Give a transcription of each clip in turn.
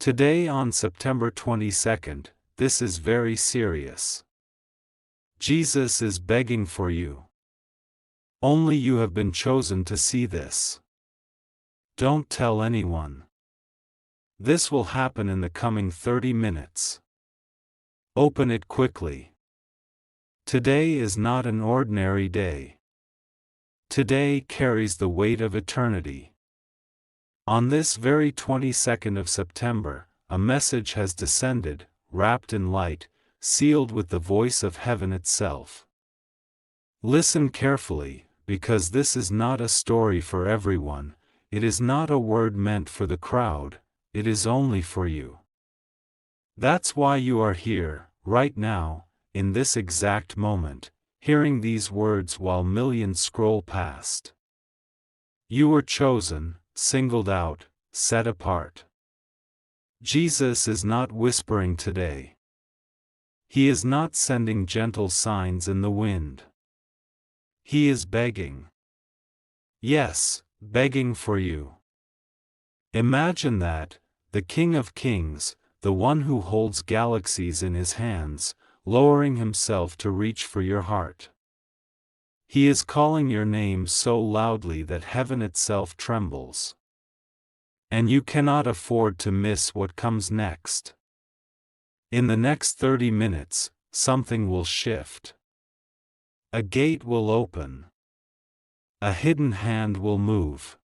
Today on September 22nd, this is very serious. Jesus is begging for you. Only you have been chosen to see this. Don't tell anyone. This will happen in the coming 30 minutes. Open it quickly. Today is not an ordinary day. Today carries the weight of eternity. On this very 22nd of September, a message has descended, wrapped in light, sealed with the voice of heaven itself. Listen carefully, because this is not a story for everyone, it is not a word meant for the crowd, it is only for you. That's why you are here, right now, in this exact moment, hearing these words while millions scroll past. You were chosen, singled out, set apart. Jesus is not whispering today. He is not sending gentle signs in the wind. He is begging. Yes, begging for you. Imagine that, the King of Kings, the one who holds galaxies in his hands, lowering himself to reach for your heart. He is calling your name so loudly that heaven itself trembles. And you cannot afford to miss what comes next. In the next 30 minutes, something will shift. A gate will open. A hidden hand will move.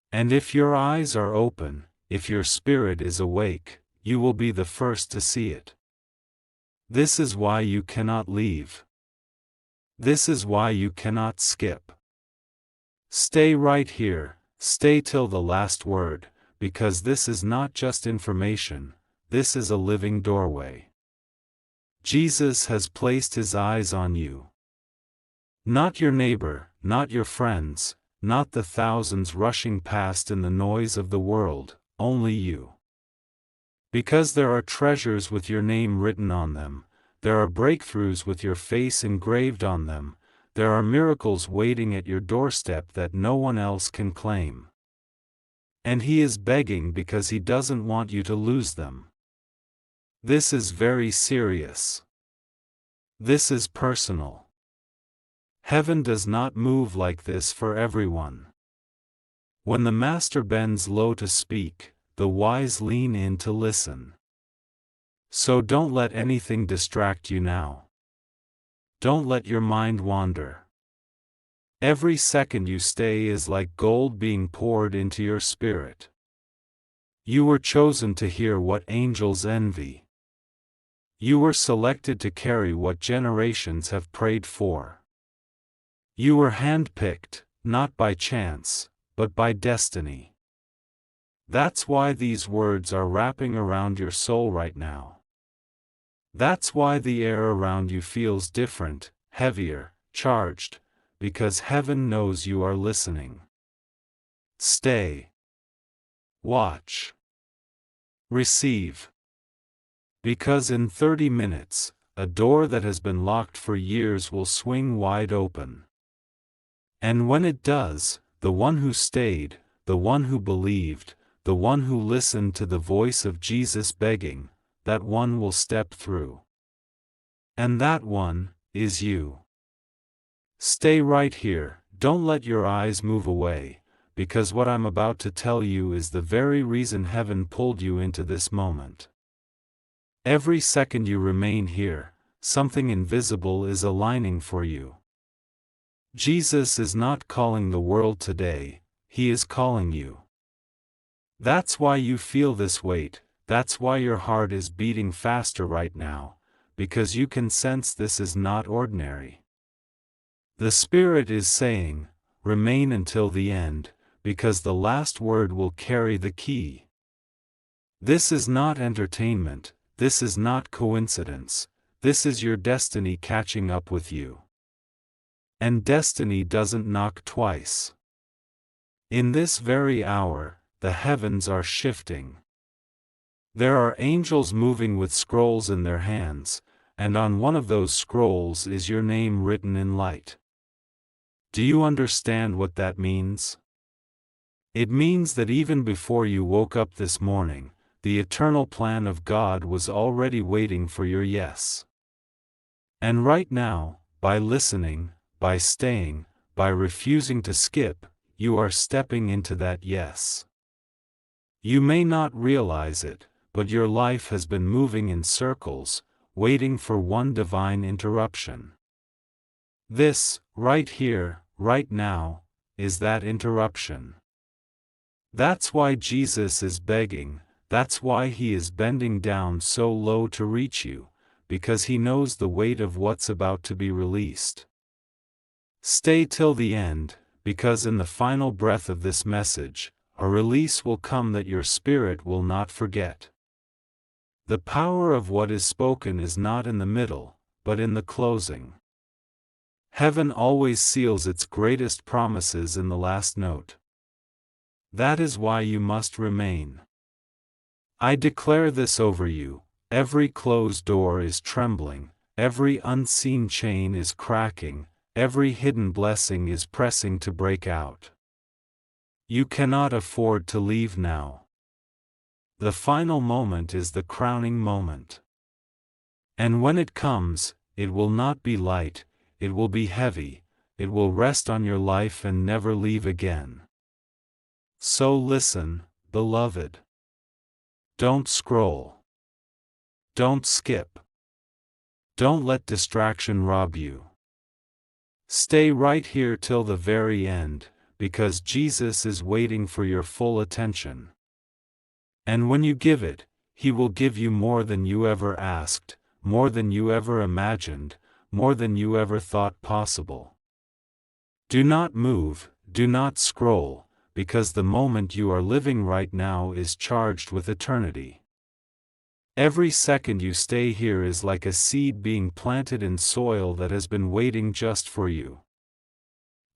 And if your eyes are open, if your spirit is awake, you will be the first to see it. This is why you cannot leave. This is why you cannot skip. Stay right here, stay till the last word, because this is not just information, this is a living doorway. Jesus has placed his eyes on you. Not your neighbor, not your friends, not the thousands rushing past in the noise of the world, only you. Because there are treasures with your name written on them, there are breakthroughs with your face engraved on them, there are miracles waiting at your doorstep that no one else can claim. And he is begging because he doesn't want you to lose them. This is very serious. This is personal. Heaven does not move like this for everyone. When the Master bends low to speak, the wise lean in to listen. So don't let anything distract you now. Don't let your mind wander. Every second you stay is like gold being poured into your spirit. You were chosen to hear what angels envy. You were selected to carry what generations have prayed for. You were handpicked, not by chance, but by destiny. That's why these words are wrapping around your soul right now. That's why the air around you feels different, heavier, charged, because heaven knows you are listening. Stay. Watch. Receive. Because in 30 minutes, a door that has been locked for years will swing wide open. And when it does, the one who stayed, the one who believed, the one who listened to the voice of Jesus begging, that one will step through. And that one is you. Stay right here, don't let your eyes move away, because what I'm about to tell you is the very reason heaven pulled you into this moment. Every second you remain here, something invisible is aligning for you. Jesus is not calling the world today, he is calling you. That's why you feel this weight. That's why your heart is beating faster right now, because you can sense this is not ordinary. The Spirit is saying, remain until the end, because the last word will carry the key. This is not entertainment, this is not coincidence, this is your destiny catching up with you. And destiny doesn't knock twice. In this very hour, the heavens are shifting. There are angels moving with scrolls in their hands, and on one of those scrolls is your name written in light. Do you understand what that means? It means that even before you woke up this morning, the eternal plan of God was already waiting for your yes. And right now, by listening, by staying, by refusing to skip, you are stepping into that yes. You may not realize it, but your life has been moving in circles, waiting for one divine interruption. This, right here, right now, is that interruption. That's why Jesus is begging, that's why he is bending down so low to reach you, because he knows the weight of what's about to be released. Stay till the end, because in the final breath of this message, a release will come that your spirit will not forget. The power of what is spoken is not in the middle, but in the closing. Heaven always seals its greatest promises in the last note. That is why you must remain. I declare this over you: every closed door is trembling, every unseen chain is cracking, every hidden blessing is pressing to break out. You cannot afford to leave now. The final moment is the crowning moment. And when it comes, it will not be light, it will be heavy, it will rest on your life and never leave again. So listen, beloved. Don't scroll. Don't skip. Don't let distraction rob you. Stay right here till the very end, because Jesus is waiting for your full attention. And when you give it, he will give you more than you ever asked, more than you ever imagined, more than you ever thought possible. Do not move, do not scroll, because the moment you are living right now is charged with eternity. Every second you stay here is like a seed being planted in soil that has been waiting just for you.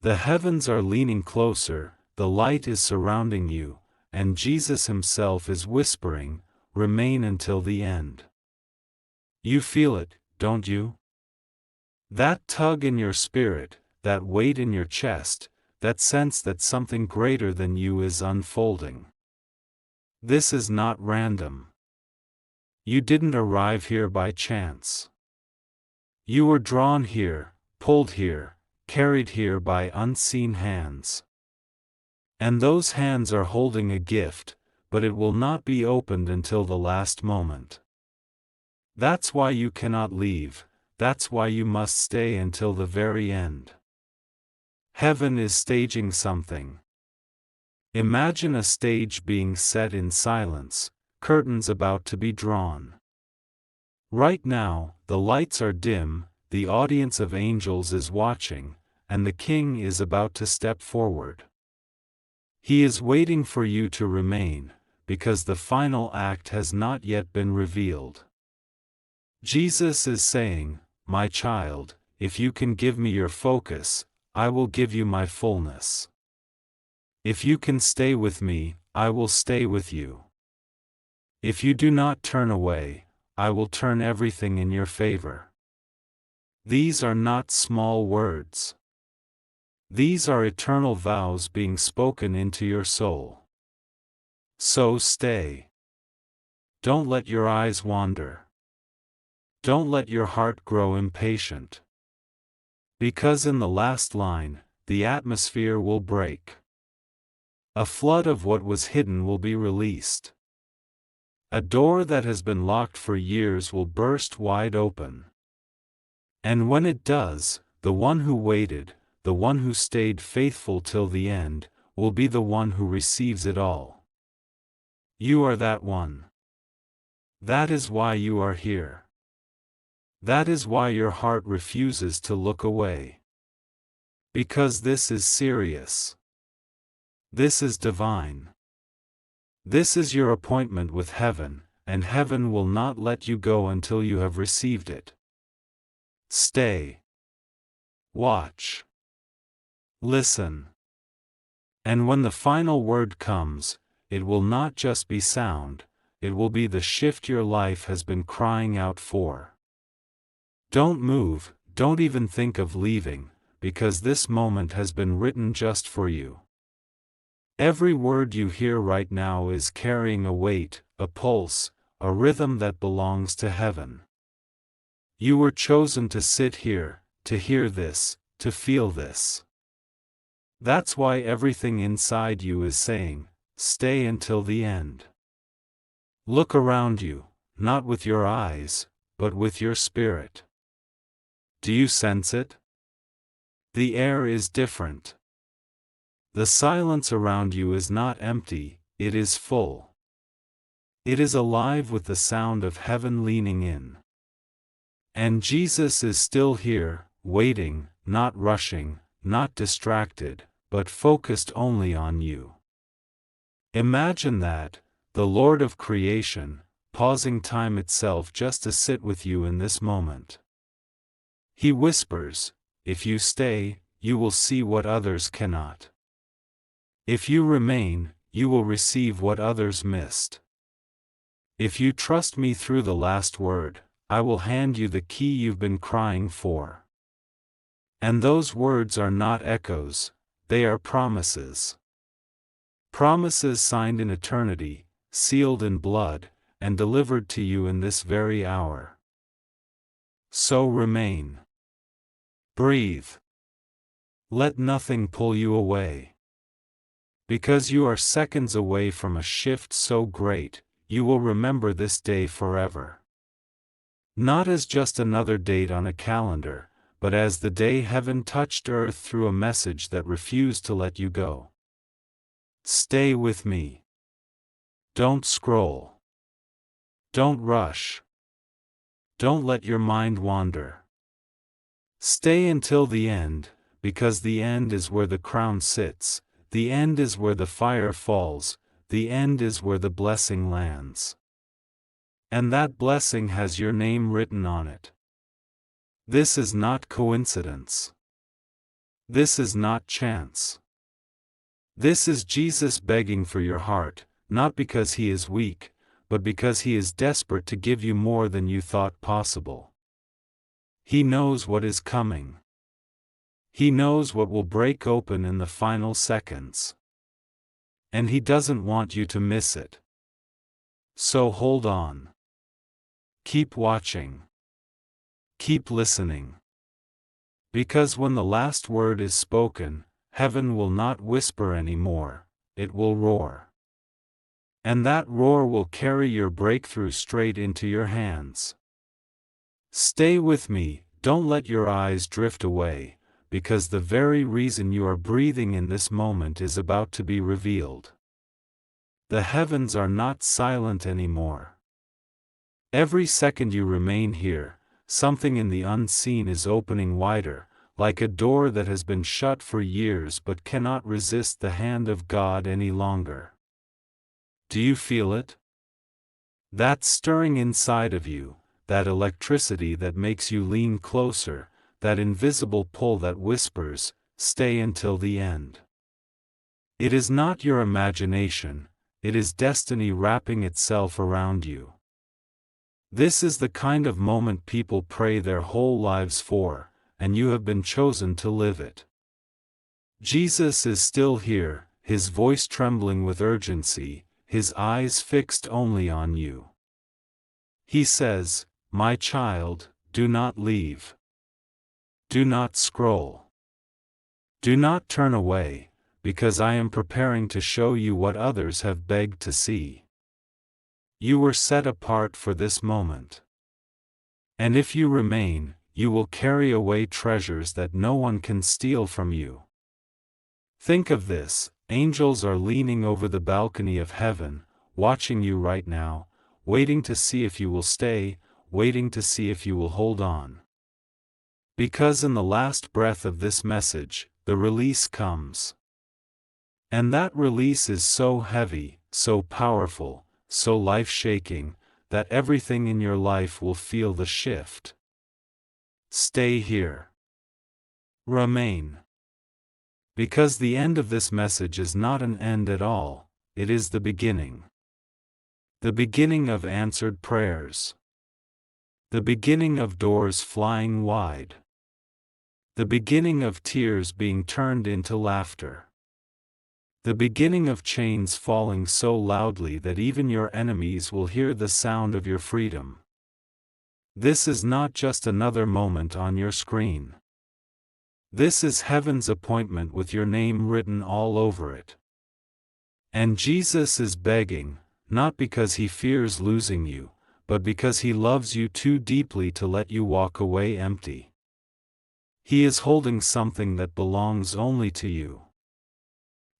The heavens are leaning closer, the light is surrounding you, and Jesus himself is whispering, "Remain until the end." You feel it, don't you? That tug in your spirit, that weight in your chest, that sense that something greater than you is unfolding. This is not random. You didn't arrive here by chance. You were drawn here, pulled here, carried here by unseen hands. And those hands are holding a gift, but it will not be opened until the last moment. That's why you cannot leave, that's why you must stay until the very end. Heaven is staging something. Imagine a stage being set in silence, curtains about to be drawn. Right now, the lights are dim, the audience of angels is watching, and the King is about to step forward. He is waiting for you to remain, because the final act has not yet been revealed. Jesus is saying, "My child, if you can give me your focus, I will give you my fullness. If you can stay with me, I will stay with you. If you do not turn away, I will turn everything in your favor." These are not small words. These are eternal vows being spoken into your soul. So stay. Don't let your eyes wander. Don't let your heart grow impatient. Because in the last line, the atmosphere will break. A flood of what was hidden will be released. A door that has been locked for years will burst wide open. And when it does, the one who waited, the one who stayed faithful till the end, will be the one who receives it all. You are that one. That is why you are here. That is why your heart refuses to look away. Because this is serious. This is divine. This is your appointment with heaven, and heaven will not let you go until you have received it. Stay. Watch. Listen. And when the final word comes, it will not just be sound, it will be the shift your life has been crying out for. Don't move, don't even think of leaving, because this moment has been written just for you. Every word you hear right now is carrying a weight, a pulse, a rhythm that belongs to heaven. You were chosen to sit here, to hear this, to feel this. That's why everything inside you is saying, stay until the end. Look around you, not with your eyes, but with your spirit. Do you sense it? The air is different. The silence around you is not empty, it is full. It is alive with the sound of heaven leaning in. And Jesus is still here, waiting, not rushing, not distracted, but focused only on you. Imagine that, the Lord of creation, pausing time itself just to sit with you in this moment. He whispers, if you stay, you will see what others cannot. If you remain, you will receive what others missed. If you trust me through the last word, I will hand you the key you've been crying for. And those words are not echoes, they are promises. Promises signed in eternity, sealed in blood, and delivered to you in this very hour. So remain. Breathe. Let nothing pull you away. Because you are seconds away from a shift so great, you will remember this day forever. Not as just another date on a calendar, but as the day heaven touched earth through a message that refused to let you go. Stay with me. Don't scroll. Don't rush. Don't let your mind wander. Stay until the end, because the end is where the crown sits, the end is where the fire falls, the end is where the blessing lands. And that blessing has your name written on it. This is not coincidence. This is not chance. This is Jesus begging for your heart, not because he is weak, but because he is desperate to give you more than you thought possible. He knows what is coming. He knows what will break open in the final seconds. And he doesn't want you to miss it. So hold on. Keep watching. Keep listening. Because when the last word is spoken, heaven will not whisper anymore, it will roar. And that roar will carry your breakthrough straight into your hands. Stay with me, don't let your eyes drift away, because the very reason you are breathing in this moment is about to be revealed. The heavens are not silent anymore. Every second you remain here, something in the unseen is opening wider, like a door that has been shut for years but cannot resist the hand of God any longer. Do you feel it? That stirring inside of you, that electricity that makes you lean closer, that invisible pull that whispers, stay until the end. It is not your imagination, it is destiny wrapping itself around you. This is the kind of moment people pray their whole lives for, and you have been chosen to live it. Jesus is still here, his voice trembling with urgency, his eyes fixed only on you. He says, "My child, do not leave. Do not scroll. Do not turn away, because I am preparing to show you what others have begged to see. You were set apart for this moment. And if you remain, you will carry away treasures that no one can steal from you." Think of this, angels are leaning over the balcony of heaven, watching you right now, waiting to see if you will stay, waiting to see if you will hold on. Because in the last breath of this message, the release comes. And that release is so heavy, so powerful, so life-shaking, that everything in your life will feel the shift. Stay here. Remain. Because the end of this message is not an end at all, it is the beginning. The beginning of answered prayers. The beginning of doors flying wide. The beginning of tears being turned into laughter. The beginning of chains falling so loudly that even your enemies will hear the sound of your freedom. This is not just another moment on your screen. This is heaven's appointment with your name written all over it. And Jesus is begging, not because he fears losing you, but because he loves you too deeply to let you walk away empty. He is holding something that belongs only to you.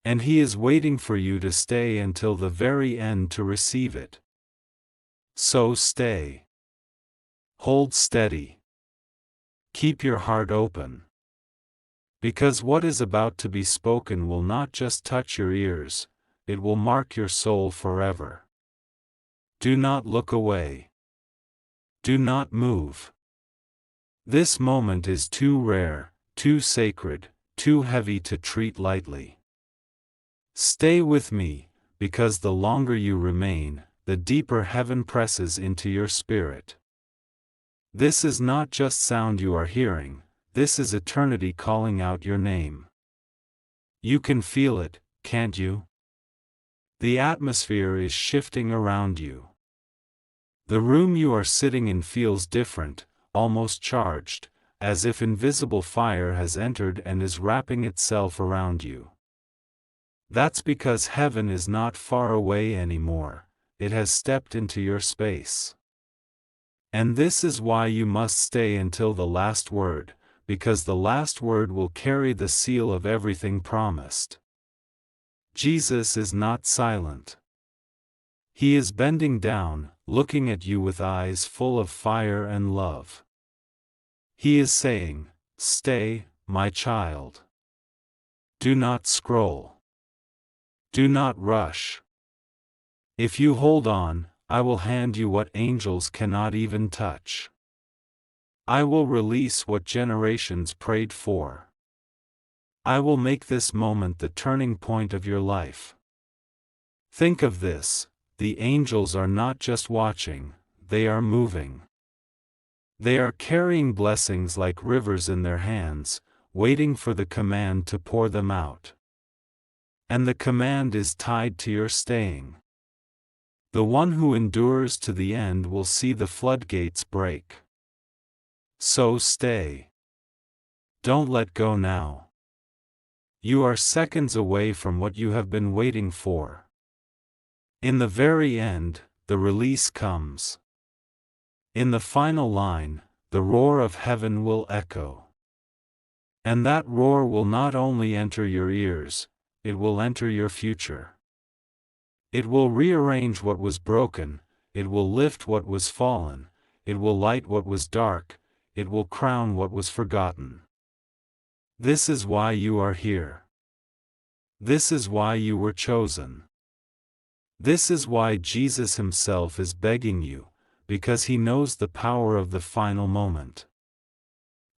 And he is waiting for you to stay until the very end to receive it. So stay. Hold steady. Keep your heart open. Because what is about to be spoken will not just touch your ears, it will mark your soul forever. Do not look away. Do not move. This moment is too rare, too sacred, too heavy to treat lightly. Stay with me, because the longer you remain, the deeper heaven presses into your spirit. This is not just sound you are hearing, this is eternity calling out your name. You can feel it, can't you? The atmosphere is shifting around you. The room you are sitting in feels different, almost charged, as if invisible fire has entered and is wrapping itself around you. That's because heaven is not far away anymore, it has stepped into your space. And this is why you must stay until the last word, because the last word will carry the seal of everything promised. Jesus is not silent. He is bending down, looking at you with eyes full of fire and love. He is saying, "Stay, my child. Do not scroll. Do not rush. If you hold on, I will hand you what angels cannot even touch. I will release what generations prayed for. I will make this moment the turning point of your life." Think of this, the angels are not just watching, they are moving. They are carrying blessings like rivers in their hands, waiting for the command to pour them out. And the command is tied to your staying. The one who endures to the end will see the floodgates break. So stay. Don't let go now. You are seconds away from what you have been waiting for. In the very end, the release comes. In the final line, the roar of heaven will echo. And that roar will not only enter your ears, it will enter your future. It will rearrange what was broken, it will lift what was fallen, it will light what was dark, it will crown what was forgotten. This is why you are here. This is why you were chosen. This is why Jesus himself is begging you, because he knows the power of the final moment.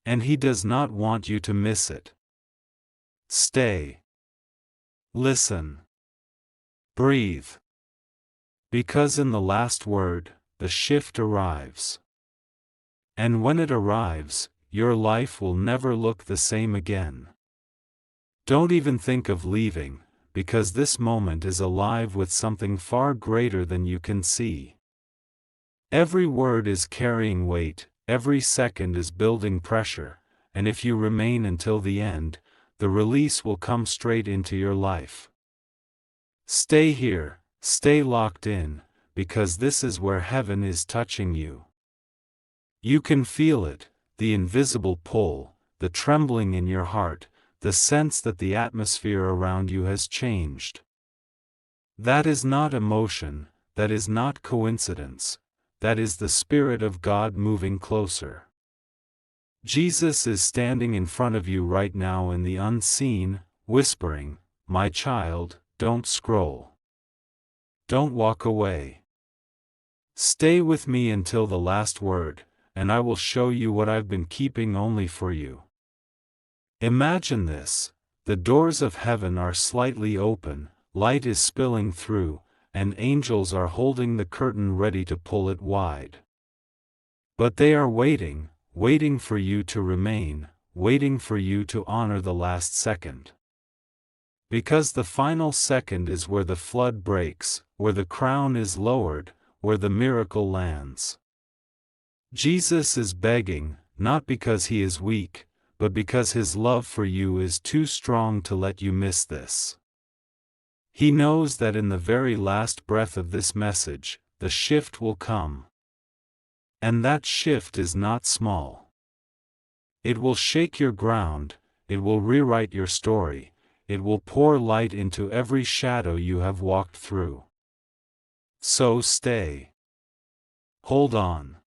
And he does not want you to miss it. Stay. Listen. Breathe. Because in the last word, the shift arrives. And when it arrives, your life will never look the same again. Don't even think of leaving, because this moment is alive with something far greater than you can see. Every word is carrying weight, every second is building pressure, and if you remain until the end, the release will come straight into your life. Stay here, stay locked in, because this is where heaven is touching you. You can feel it, the invisible pull, the trembling in your heart, the sense that the atmosphere around you has changed. That is not emotion, that is not coincidence, that is the Spirit of God moving closer. Jesus is standing in front of you right now in the unseen, whispering, "My child, don't scroll. Don't walk away. Stay with me until the last word, and I will show you what I've been keeping only for you." Imagine this, the doors of heaven are slightly open, light is spilling through, and angels are holding the curtain ready to pull it wide. But they are waiting, waiting for you to remain, waiting for you to honor the last second. Because the final second is where the flood breaks, where the crown is lowered, where the miracle lands. Jesus is begging, not because he is weak, but because his love for you is too strong to let you miss this. He knows that in the very last breath of this message, the shift will come. And that shift is not small. It will shake your ground, it will rewrite your story, it will pour light into every shadow you have walked through. So stay. Hold on.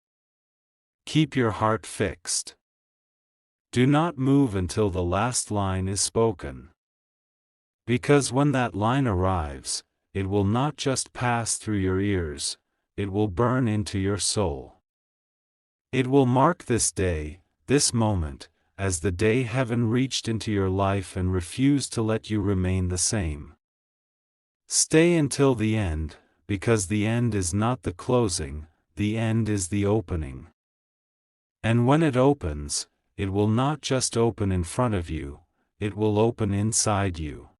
Keep your heart fixed. Do not move until the last line is spoken. Because when that line arrives, it will not just pass through your ears, it will burn into your soul. It will mark this day, this moment, as the day heaven reached into your life and refused to let you remain the same. Stay until the end, because the end is not the closing, the end is the opening. And when it opens, it will not just open in front of you, it will open inside you.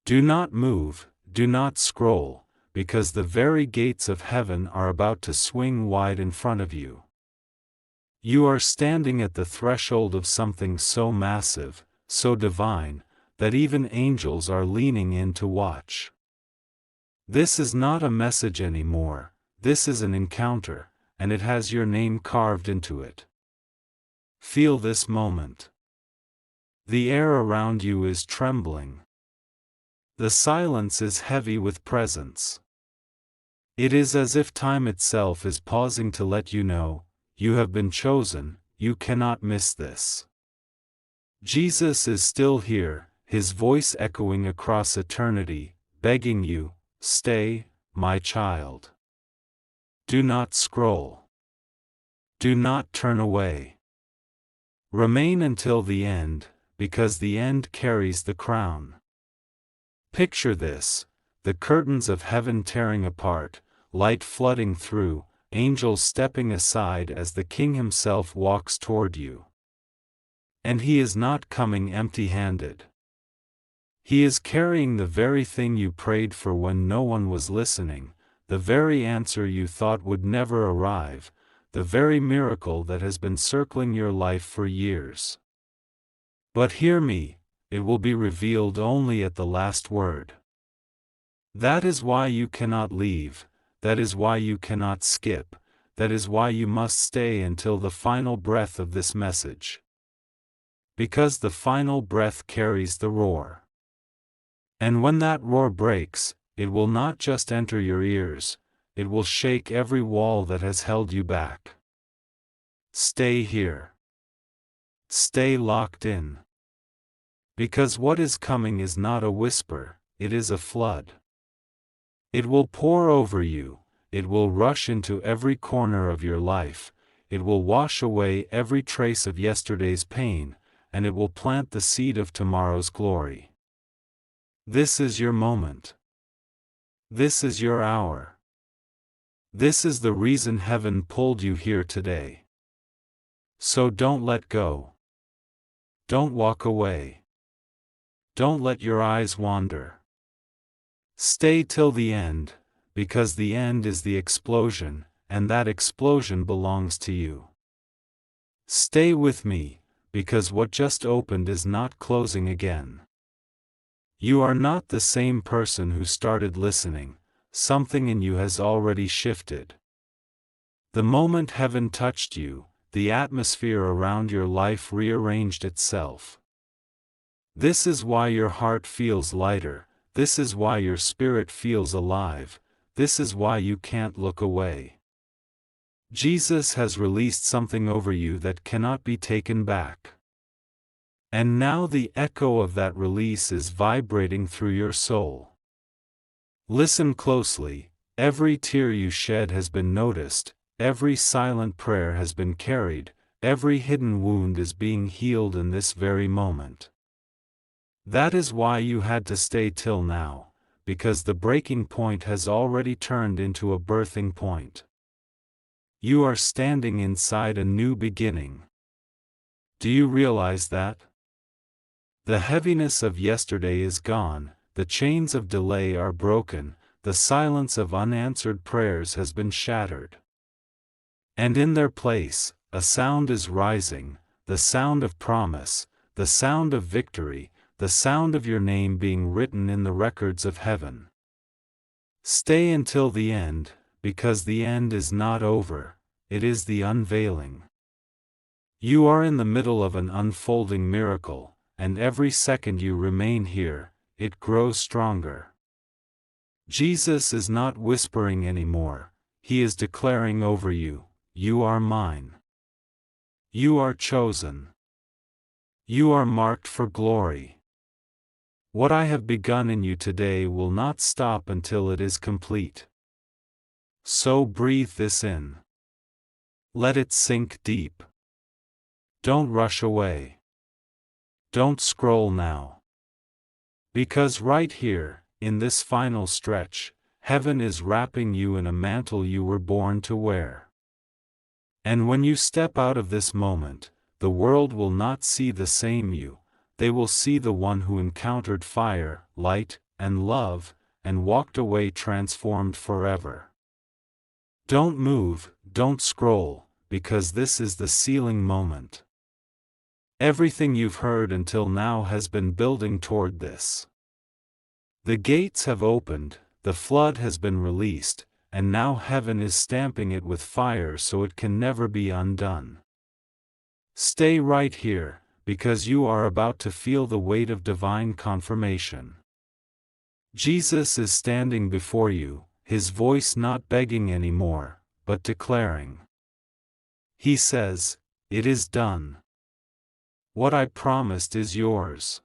Do not move, do not scroll, because the very gates of heaven are about to swing wide in front of you. You are standing at the threshold of something so massive, so divine, that even angels are leaning in to watch. This is not a message anymore, this is an encounter, and it has your name carved into it. Feel this moment. The air around you is trembling. The silence is heavy with presence. It is as if time itself is pausing to let you know, you have been chosen, you cannot miss this. Jesus is still here, his voice echoing across eternity, begging you, stay, my child. Do not scroll. Do not turn away. Remain until the end, because the end carries the crown. Picture this, the curtains of heaven tearing apart, light flooding through, angels stepping aside as the King himself walks toward you. And he is not coming empty-handed. He is carrying the very thing you prayed for when no one was listening, the very answer you thought would never arrive, the very miracle that has been circling your life for years. But hear me, it will be revealed only at the last word. That is why you cannot leave, that is why you cannot skip, that is why you must stay until the final breath of this message. Because the final breath carries the roar. And when that roar breaks, it will not just enter your ears, it will shake every wall that has held you back. Stay here. Stay locked in. Because what is coming is not a whisper, it is a flood. It will pour over you, it will rush into every corner of your life, it will wash away every trace of yesterday's pain, and it will plant the seed of tomorrow's glory. This is your moment. This is your hour. This is the reason heaven pulled you here today. So don't let go. Don't walk away. Don't let your eyes wander. Stay till the end, because the end is the explosion, and that explosion belongs to you. Stay with me, because what just opened is not closing again. You are not the same person who started listening, something in you has already shifted. The moment heaven touched you, the atmosphere around your life rearranged itself. This is why your heart feels lighter, this is why your spirit feels alive, this is why you can't look away. Jesus has released something over you that cannot be taken back. And now the echo of that release is vibrating through your soul. Listen closely, every tear you shed has been noticed, every silent prayer has been carried, every hidden wound is being healed in this very moment. That is why you had to stay till now, because the breaking point has already turned into a birthing point. You are standing inside a new beginning. Do you realize that? The heaviness of yesterday is gone, the chains of delay are broken, the silence of unanswered prayers has been shattered. And in their place, a sound is rising, the sound of promise, the sound of victory, the sound of your name being written in the records of heaven. Stay until the end, because the end is not over, it is the unveiling. You are in the middle of an unfolding miracle, and every second you remain here, it grows stronger. Jesus is not whispering anymore, he is declaring over you, you are mine. You are chosen. You are marked for glory. What I have begun in you today will not stop until it is complete. So breathe this in. Let it sink deep. Don't rush away. Don't scroll now. Because right here, in this final stretch, heaven is wrapping you in a mantle you were born to wear. And when you step out of this moment, the world will not see the same you, they will see the one who encountered fire, light, and love, and walked away transformed forever. Don't move, don't scroll, because this is the sealing moment. Everything you've heard until now has been building toward this. The gates have opened, the flood has been released, and now heaven is stamping it with fire so it can never be undone. Stay right here, because you are about to feel the weight of divine confirmation. Jesus is standing before you, his voice not begging anymore, but declaring. He says, "It is done. What I promised is yours.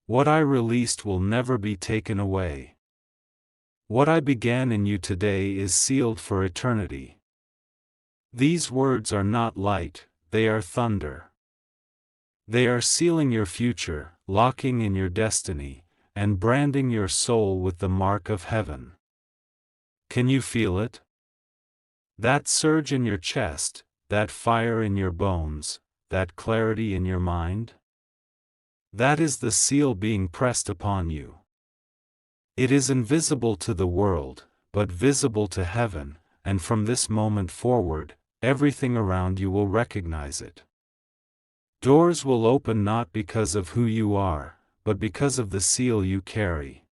What I released will never be taken away. What I began in you today is sealed for eternity." These words are not light, they are thunder. They are sealing your future, locking in your destiny, and branding your soul with the mark of heaven. Can you feel it? That surge in your chest, that fire in your bones, that clarity in your mind? That is the seal being pressed upon you. It is invisible to the world, but visible to heaven, and from this moment forward, everything around you will recognize it. Doors will open not because of who you are, but because of the seal you carry.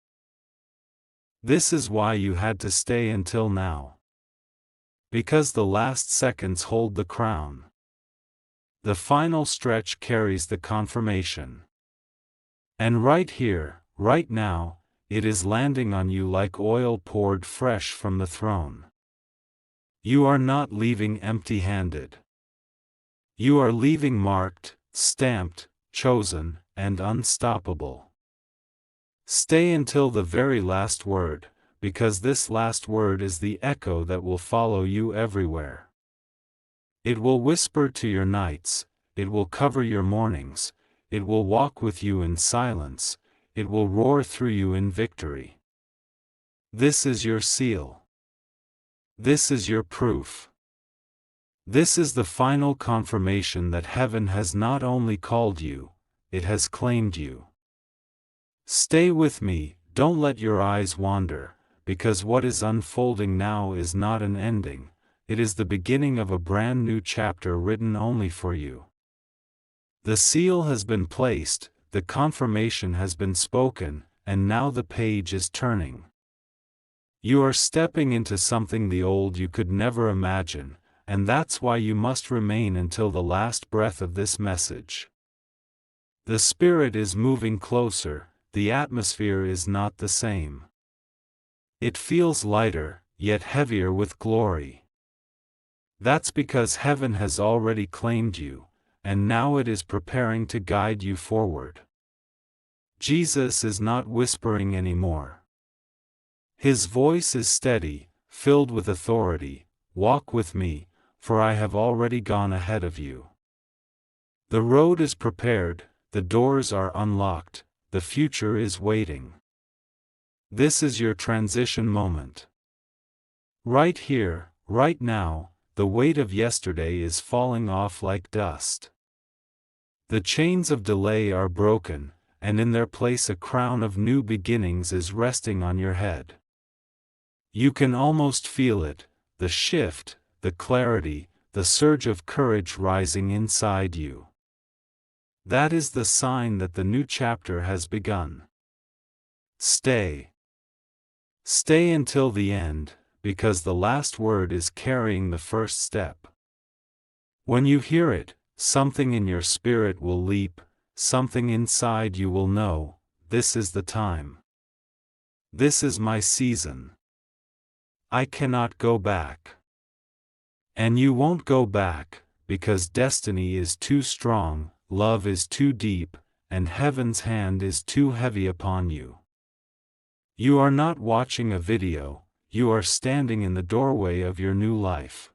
This is why you had to stay until now. Because the last seconds hold the crown. The final stretch carries the confirmation. And right here, right now, it is landing on you like oil poured fresh from the throne. You are not leaving empty-handed. You are leaving marked, stamped, chosen, and unstoppable. Stay until the very last word, because this last word is the echo that will follow you everywhere. It will whisper to your nights, it will cover your mornings, it will walk with you in silence, it will roar through you in victory. This is your seal. This is your proof. This is the final confirmation that heaven has not only called you, it has claimed you. Stay with me, don't let your eyes wander, because what is unfolding now is not an ending, it is the beginning of a brand new chapter written only for you. The seal has been placed, the confirmation has been spoken, and now the page is turning. You are stepping into something the old you could never imagine, and that's why you must remain until the last breath of this message. The Spirit is moving closer, the atmosphere is not the same. It feels lighter, yet heavier with glory. That's because heaven has already claimed you, and now it is preparing to guide you forward. Jesus is not whispering anymore. His voice is steady, filled with authority. "Walk with me, for I have already gone ahead of you. The road is prepared, the doors are unlocked, the future is waiting." This is your transition moment. Right here, right now, the weight of yesterday is falling off like dust. The chains of delay are broken, and in their place a crown of new beginnings is resting on your head. You can almost feel it, the shift, the clarity, the surge of courage rising inside you. That is the sign that the new chapter has begun. Stay. Stay until the end, because the last word is carrying the first step. When you hear it, something in your spirit will leap, something inside you will know, this is the time. This is my season. I cannot go back. And you won't go back, because destiny is too strong, love is too deep, and heaven's hand is too heavy upon you. You are not watching a video, you are standing in the doorway of your new life.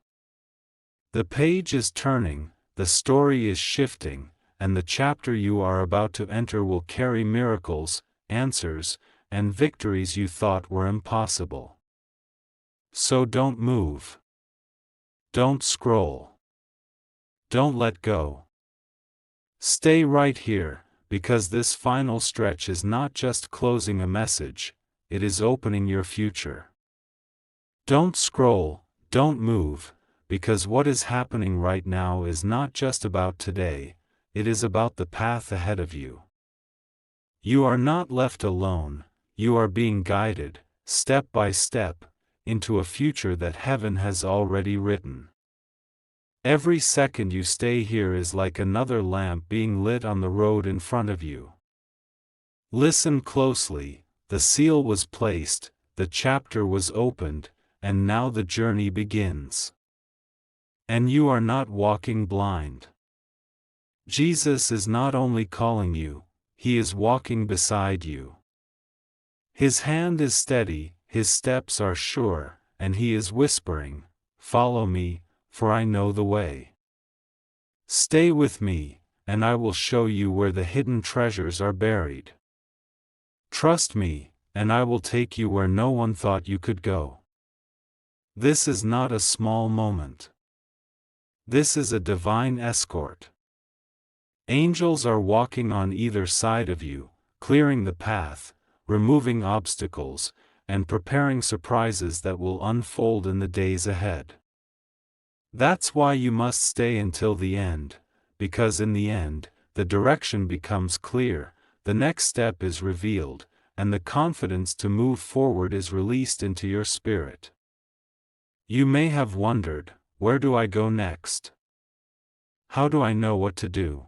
The page is turning, the story is shifting, and the chapter you are about to enter will carry miracles, answers, and victories you thought were impossible. So don't move. Don't scroll. Don't let go. Stay right here, because this final stretch is not just closing a message, it is opening your future. Don't scroll, don't move, because what is happening right now is not just about today, it is about the path ahead of you. You are not left alone, you are being guided, step by step, into a future that heaven has already written. Every second you stay here is like another lamp being lit on the road in front of you. Listen closely, the seal was placed, the chapter was opened, and now the journey begins. And you are not walking blind. Jesus is not only calling you, he is walking beside you. His hand is steady, his steps are sure, and he is whispering, "Follow me, for I know the way. Stay with me, and I will show you where the hidden treasures are buried. Trust me, and I will take you where no one thought you could go." This is not a small moment. This is a divine escort. Angels are walking on either side of you, clearing the path, removing obstacles, and preparing surprises that will unfold in the days ahead. That's why you must stay until the end, because in the end, the direction becomes clear, the next step is revealed, and the confidence to move forward is released into your spirit. You may have wondered, where do I go next? How do I know what to do?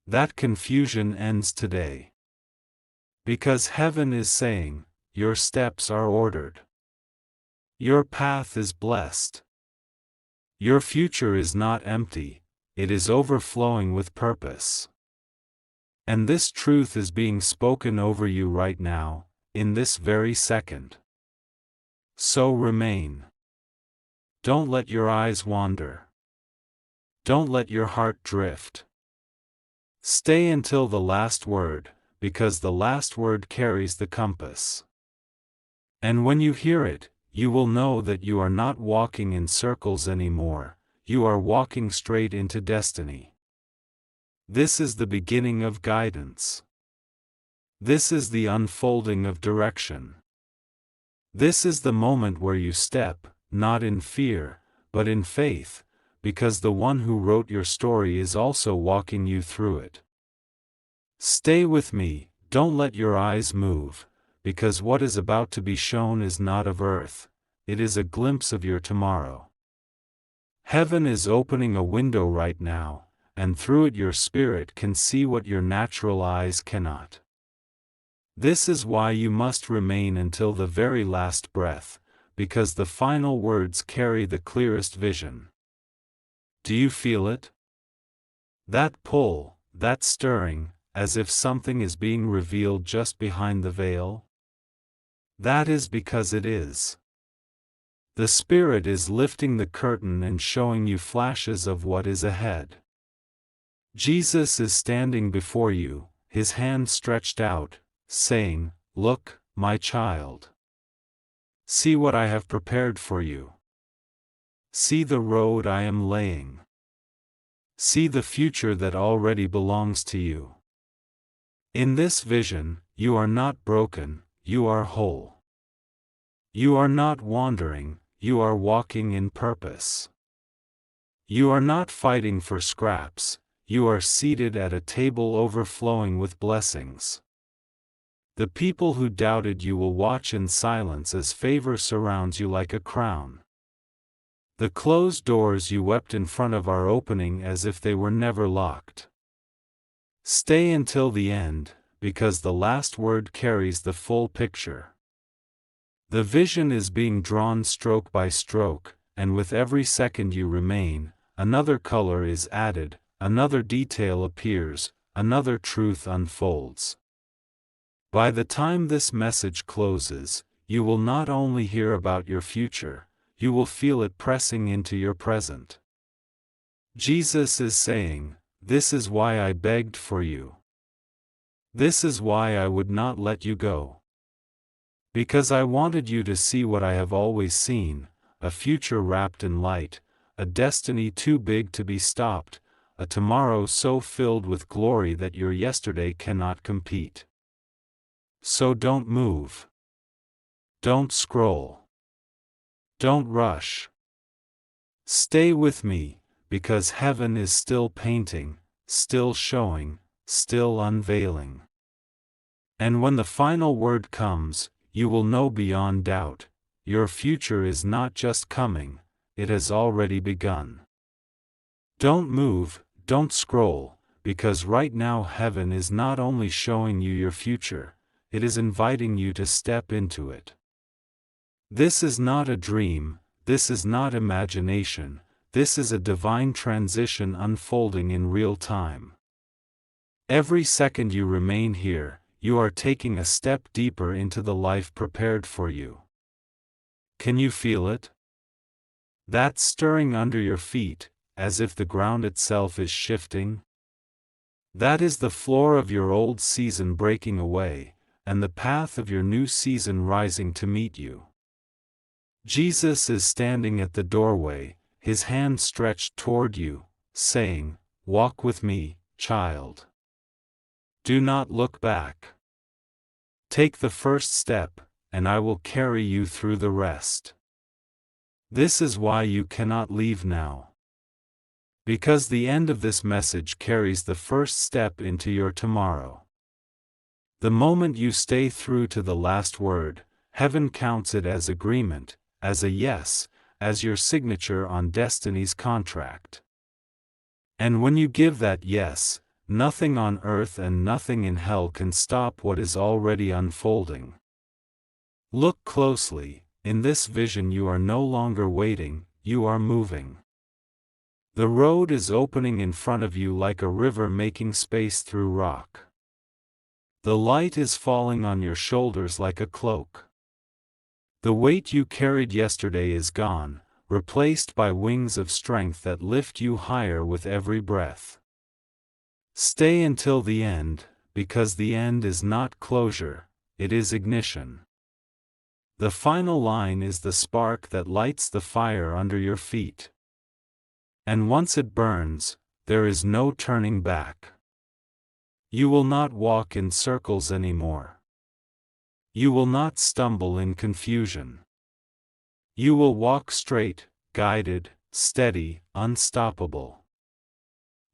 That confusion ends today. Because heaven is saying, your steps are ordered. Your path is blessed. Your future is not empty, it is overflowing with purpose. And this truth is being spoken over you right now, in this very second. So remain. Don't let your eyes wander. Don't let your heart drift. Stay until the last word, because the last word carries the compass. And when you hear it, you will know that you are not walking in circles anymore, you are walking straight into destiny. This is the beginning of guidance. This is the unfolding of direction. This is the moment where you step, not in fear, but in faith, because the one who wrote your story is also walking you through it. Stay with me, don't let your eyes move, because what is about to be shown is not of earth, it is a glimpse of your tomorrow. Heaven is opening a window right now, and through it your spirit can see what your natural eyes cannot. This is why you must remain until the very last breath, because the final words carry the clearest vision. Do you feel it? That pull, that stirring, as if something is being revealed just behind the veil? That is because it is. The Spirit is lifting the curtain and showing you flashes of what is ahead. Jesus is standing before you, his hand stretched out, saying, "Look, my child. See what I have prepared for you. See the road I am laying. See the future that already belongs to you. In this vision, you are not broken, you are whole. You are not wandering, you are walking in purpose. You are not fighting for scraps, you are seated at a table overflowing with blessings. The people who doubted you will watch in silence as favor surrounds you like a crown. The closed doors you wept in front of are opening as if they were never locked. Stay until the end, because the last word carries the full picture. The vision is being drawn stroke by stroke, and with every second you remain, another color is added, another detail appears, another truth unfolds. By the time this message closes, you will not only hear about your future, you will feel it pressing into your present. Jesus is saying, "This is why I begged for you. This is why I would not let you go. Because I wanted you to see what I have always seen, a future wrapped in light, a destiny too big to be stopped, a tomorrow so filled with glory that your yesterday cannot compete. So don't move. Don't scroll. Don't rush. Stay with me, because heaven is still painting, still showing, still unveiling. And when the final word comes, you will know beyond doubt, your future is not just coming, it has already begun. Don't move, don't scroll, because right now heaven is not only showing you your future, it is inviting you to step into it. This is not a dream, this is not imagination, this is a divine transition unfolding in real time. Every second you remain here, you are taking a step deeper into the life prepared for you. Can you feel it? That stirring under your feet, as if the ground itself is shifting? That is the floor of your old season breaking away, and the path of your new season rising to meet you. Jesus is standing at the doorway, his hand stretched toward you, saying, "Walk with me, child. Do not look back. Take the first step, and I will carry you through the rest." This is why you cannot leave now. Because the end of this message carries the first step into your tomorrow. The moment you stay through to the last word, heaven counts it as agreement, as a yes, as your signature on destiny's contract. And when you give that yes, nothing on earth and nothing in hell can stop what is already unfolding. Look closely, in this vision you are no longer waiting, you are moving. The road is opening in front of you like a river making space through rock. The light is falling on your shoulders like a cloak. The weight you carried yesterday is gone, replaced by wings of strength that lift you higher with every breath. Stay until the end, because the end is not closure, it is ignition. The final line is the spark that lights the fire under your feet. And once it burns, there is no turning back. You will not walk in circles anymore. You will not stumble in confusion. You will walk straight, guided, steady, unstoppable.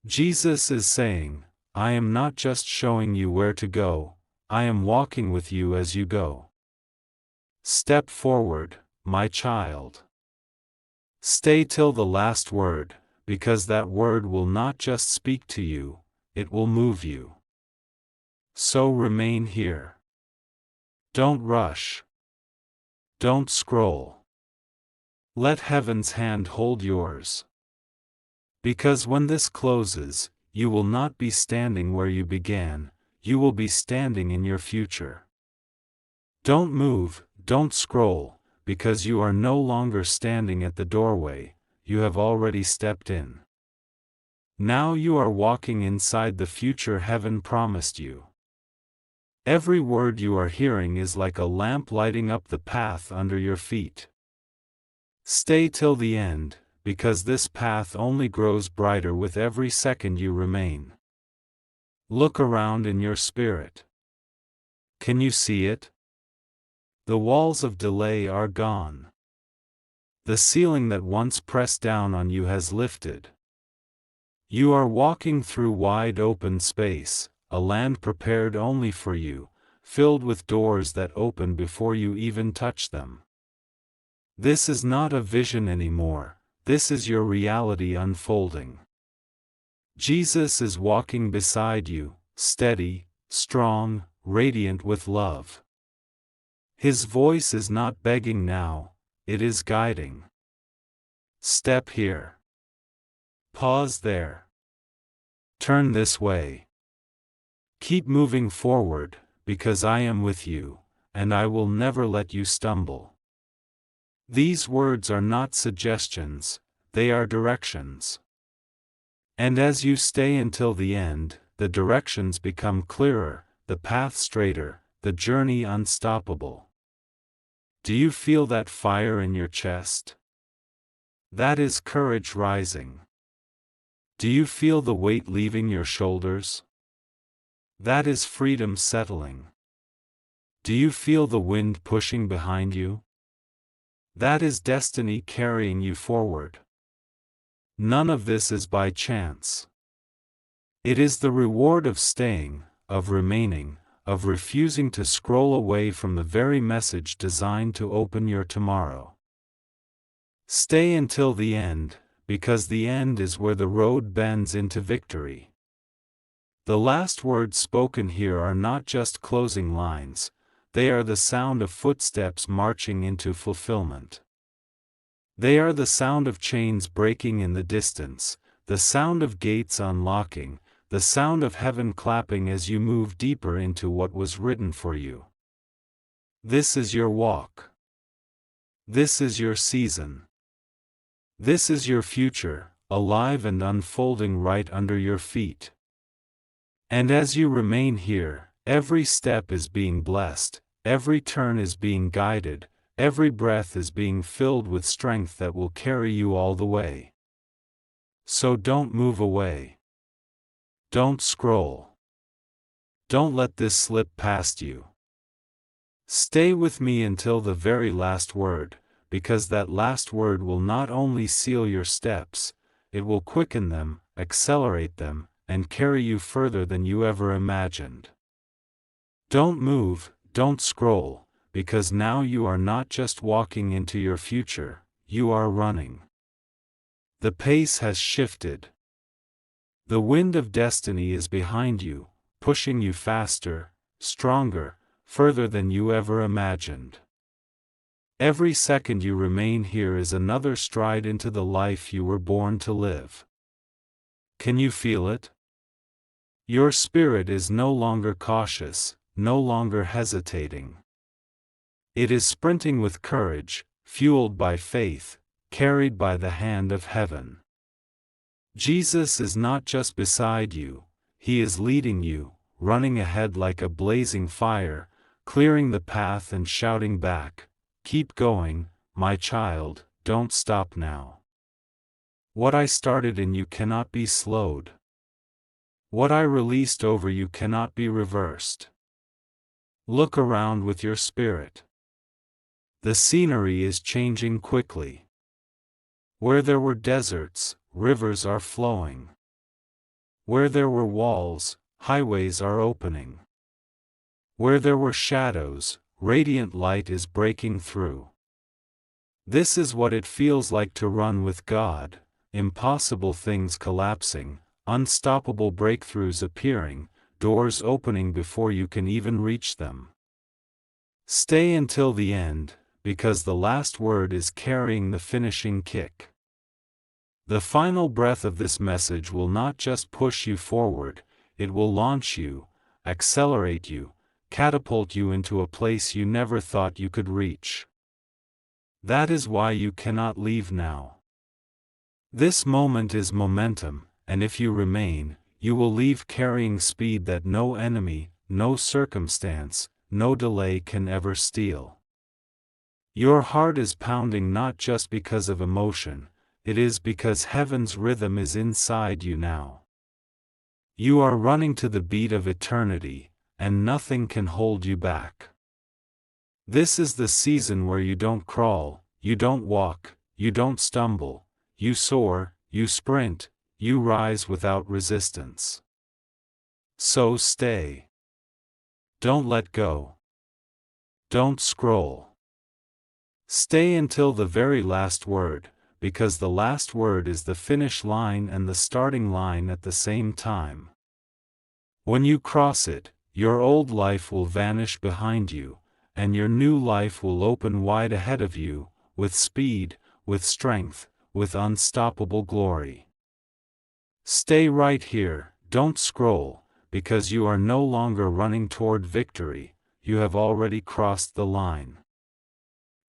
Jesus is saying, "I am not just showing you where to go, I am walking with you as you go. Step forward, my child. Stay till the last word, because that word will not just speak to you, it will move you. So remain here. Don't rush. Don't scroll. Let heaven's hand hold yours. Because when this closes, you will not be standing where you began, you will be standing in your future. Don't move, don't scroll, because you are no longer standing at the doorway, you have already stepped in. Now you are walking inside the future heaven promised you. Every word you are hearing is like a lamp lighting up the path under your feet. Stay till the end, because this path only grows brighter with every second you remain. Look around in your spirit. Can you see it? The walls of delay are gone. The ceiling that once pressed down on you has lifted. You are walking through wide open space, a land prepared only for you, filled with doors that open before you even touch them. This is not a vision anymore, this is your reality unfolding. Jesus is walking beside you, steady, strong, radiant with love. His voice is not begging now, it is guiding. Step here. Pause there. Turn this way. Keep moving forward, because I am with you, and I will never let you stumble. These words are not suggestions, they are directions. And as you stay until the end, the directions become clearer, the path straighter, the journey unstoppable. Do you feel that fire in your chest? That is courage rising. Do you feel the weight leaving your shoulders? That is freedom settling. Do you feel the wind pushing behind you? That is destiny carrying you forward. None of this is by chance. It is the reward of staying, of remaining, of refusing to scroll away from the very message designed to open your tomorrow. Stay until the end, because the end is where the road bends into victory. The last words spoken here are not just closing lines, they are the sound of footsteps marching into fulfillment. They are the sound of chains breaking in the distance, the sound of gates unlocking, the sound of heaven clapping as you move deeper into what was written for you. This is your walk. This is your season. This is your future, alive and unfolding right under your feet. And as you remain here, every step is being blessed, every turn is being guided, every breath is being filled with strength that will carry you all the way. So don't move away. Don't scroll. Don't let this slip past you. Stay with me until the very last word, because that last word will not only seal your steps, it will quicken them, accelerate them, and carry you further than you ever imagined. Don't move, don't scroll, because now you are not just walking into your future, you are running. The pace has shifted. The wind of destiny is behind you, pushing you faster, stronger, further than you ever imagined. Every second you remain here is another stride into the life you were born to live. Can you feel it? Your spirit is no longer cautious, no longer hesitating. It is sprinting with courage, fueled by faith, carried by the hand of heaven. Jesus is not just beside you, he is leading you, running ahead like a blazing fire, clearing the path and shouting back, "Keep going, my child, don't stop now. What I started in you cannot be slowed. What I released over you cannot be reversed." Look around with your spirit. The scenery is changing quickly. Where there were deserts, rivers are flowing. Where there were walls, highways are opening. Where there were shadows, radiant light is breaking through. This is what it feels like to run with God, impossible things collapsing, unstoppable breakthroughs appearing, doors opening before you can even reach them. Stay until the end, because the last word is carrying the finishing kick. The final breath of this message will not just push you forward, it will launch you, accelerate you, catapult you into a place you never thought you could reach. That is why you cannot leave now. This moment is momentum, and if you remain, you will leave carrying speed that no enemy, no circumstance, no delay can ever steal. Your heart is pounding not just because of emotion, it is because heaven's rhythm is inside you now. You are running to the beat of eternity, and nothing can hold you back. This is the season where you don't crawl, you don't walk, you don't stumble, you soar, you sprint, you rise without resistance. So stay. Don't let go. Don't scroll. Stay until the very last word, because the last word is the finish line and the starting line at the same time. When you cross it, your old life will vanish behind you, and your new life will open wide ahead of you, with speed, with strength, with unstoppable glory. Stay right here, don't scroll, because you are no longer running toward victory, you have already crossed the line.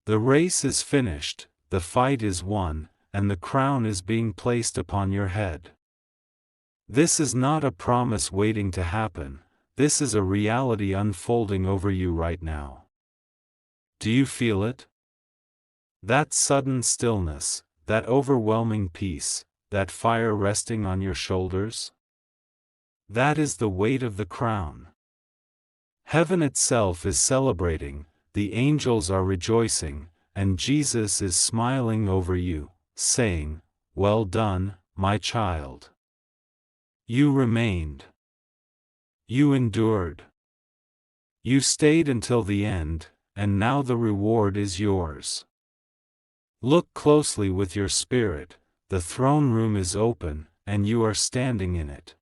The race is finished, the fight is won, and the crown is being placed upon your head. This is not a promise waiting to happen, this is a reality unfolding over you right now. Do you feel it? That sudden stillness, that overwhelming peace, that fire resting on your shoulders? That is the weight of the crown. Heaven itself is celebrating, the angels are rejoicing, and Jesus is smiling over you, saying, "Well done, my child. You remained. You endured. You stayed until the end, and now the reward is yours." Look closely with your spirit, the throne room is open, and you are standing in it.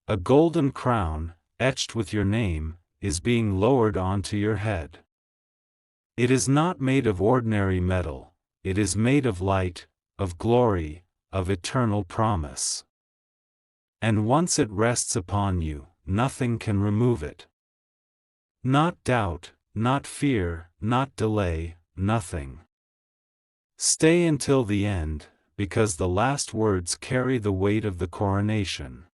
A golden crown, etched with your name, is being lowered onto your head. It is not made of ordinary metal, it is made of light, of glory, of eternal promise. And once it rests upon you, nothing can remove it. Not doubt, not fear, not delay, nothing. Stay until the end, because the last words carry the weight of the coronation.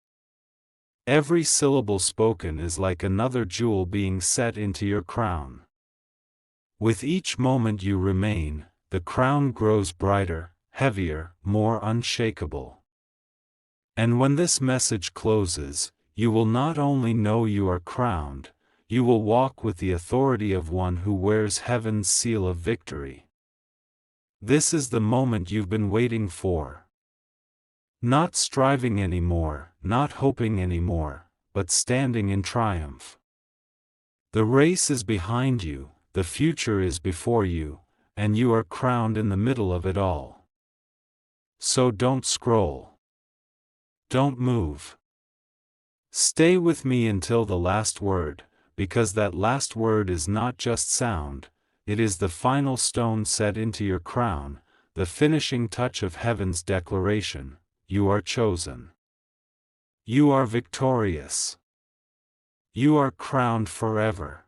Every syllable spoken is like another jewel being set into your crown. With each moment you remain, the crown grows brighter, heavier, more unshakable. And when this message closes, you will not only know you are crowned, you will walk with the authority of one who wears heaven's seal of victory. This is the moment you've been waiting for. Not striving anymore, not hoping anymore, but standing in triumph. The race is behind you, the future is before you, and you are crowned in the middle of it all. So don't scroll. Don't move. Stay with me until the last word, because that last word is not just sound, it is the final stone set into your crown, the finishing touch of heaven's declaration: you are chosen. You are victorious. You are crowned forever.